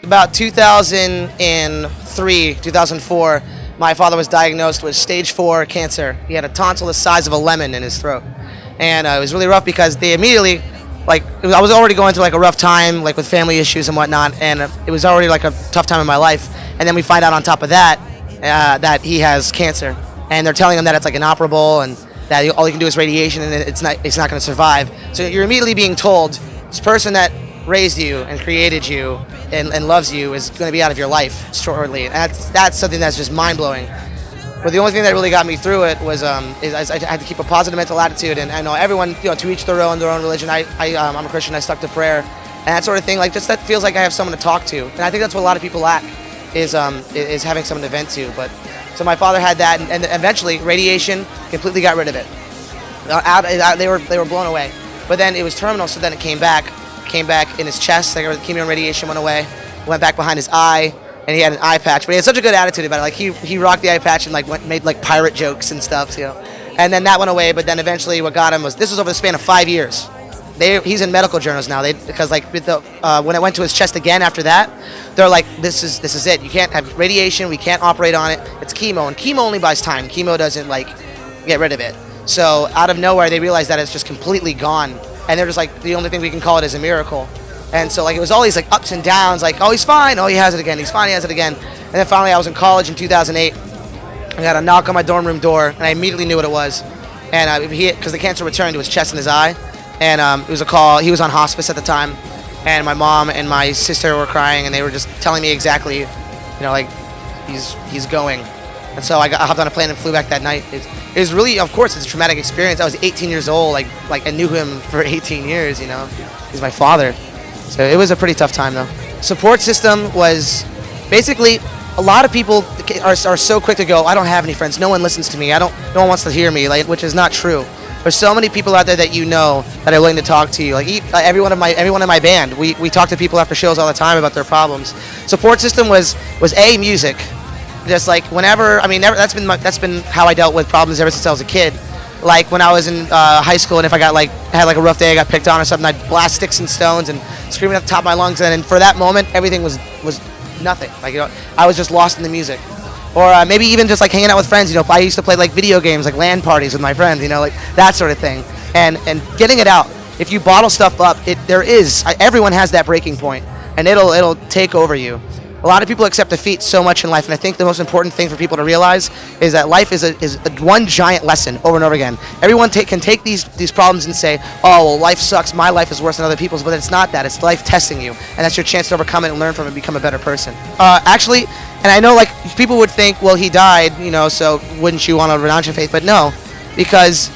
About 2003, 2004, my father was diagnosed with stage 4 cancer. He had a tonsil the size of a lemon in his throat. And it was really rough because they immediately, I was already going through like a rough time, like with family issues and whatnot, and it was already like a tough time in my life. And then we find out on top of that, that he has cancer. And they're telling him that it's like inoperable and that all he can do is radiation and it's not going to survive. So you're immediately being told, this person that raised you and created you and loves you is going to be out of your life shortly. And that's something that's just mind-blowing. But the only thing that really got me through it was I had to keep a positive mental attitude, and I know everyone, to each their own religion. I'm a Christian. I stuck to prayer and that sort of thing. Like, just that feels like I have someone to talk to, and I think that's what a lot of people lack is having someone to vent to. But so my father had that, and eventually radiation completely got rid of it. They were blown away. But then it was terminal, so then it came back in his chest. Like, the chemo and radiation went away, went back behind his eye. And he had an eye patch, but he had such a good attitude about it. Like, he rocked the eye patch and made like pirate jokes and stuff, And then that went away. But then eventually, what got him was this was over the span of 5 years. He's in medical journals now. Because like when it went to his chest again after that, they're like, this is it. You can't have radiation. We can't operate on it. It's chemo, and chemo only buys time. Chemo doesn't get rid of it. So out of nowhere, they realized that it's just completely gone, and they're just like, the only thing we can call it is a miracle. And so it was all these ups and downs, oh, he's fine, oh, he has it again, he's fine, he has it again. And then finally I was in college in 2008. I got a knock on my dorm room door, and I immediately knew what it was. And because the cancer returned to his chest and his eye, and it was a call. He was on hospice at the time, and my mom and my sister were crying, and they were just telling me exactly, he's going. And so I hopped on a plane and flew back that night. It was really, of course, it's a traumatic experience. I was 18 years old, I knew him for 18 years, He's my father. So it was a pretty tough time, though. Support system was basically, a lot of people are so quick to go, I don't have any friends, no one listens to me, no one wants to hear me, which is not true. There's so many people out there that that are willing to talk to you. Everyone in my band, we talk to people after shows all the time about their problems. Support system was music. Just whenever, that's been how I dealt with problems ever since I was a kid. When I was in high school, and if I had a rough day, I got picked on or something, I'd blast sticks and stones and screaming at the top of my lungs, and for that moment, everything was nothing. I was just lost in the music. Or maybe even just hanging out with friends. I used to play video games, LAN parties with my friends, that sort of thing. And getting it out. If you bottle stuff up, everyone has that breaking point, and it'll take over you. A lot of people accept defeat so much in life, and I think the most important thing for people to realize is that life is one giant lesson over and over again. Everyone can take these problems and say, oh, well, life sucks, my life is worse than other people's, but it's not that. It's life testing you, and that's your chance to overcome it and learn from it and become a better person. Actually, and I know people would think, well, he died, so wouldn't you want to renounce your faith? But no, because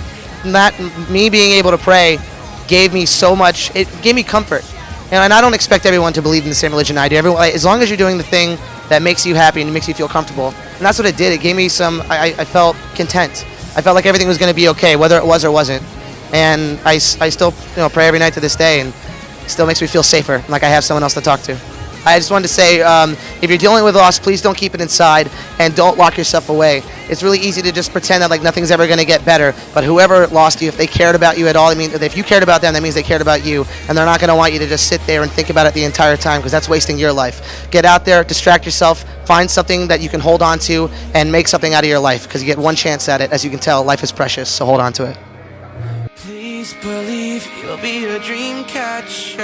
me being able to pray gave me so much, it gave me comfort. And I don't expect everyone to believe in the same religion I do. As long as you're doing the thing that makes you happy and makes you feel comfortable. And that's what it did. It gave me I felt content. I felt like everything was going to be okay, whether it was or wasn't. And I still pray every night to this day, and it still makes me feel safer, like I have someone else to talk to. I just wanted to say, if you're dealing with loss, please don't keep it inside and don't lock yourself away. It's really easy to just pretend that nothing's ever going to get better. But whoever lost you, if they cared about you at all, if you cared about them, that means they cared about you. And they're not going to want you to just sit there and think about it the entire time, because that's wasting your life. Get out there, distract yourself, find something that you can hold on to, and make something out of your life, because you get one chance at it. As you can tell, life is precious, so hold on to it. Please believe you'll be a dream catcher.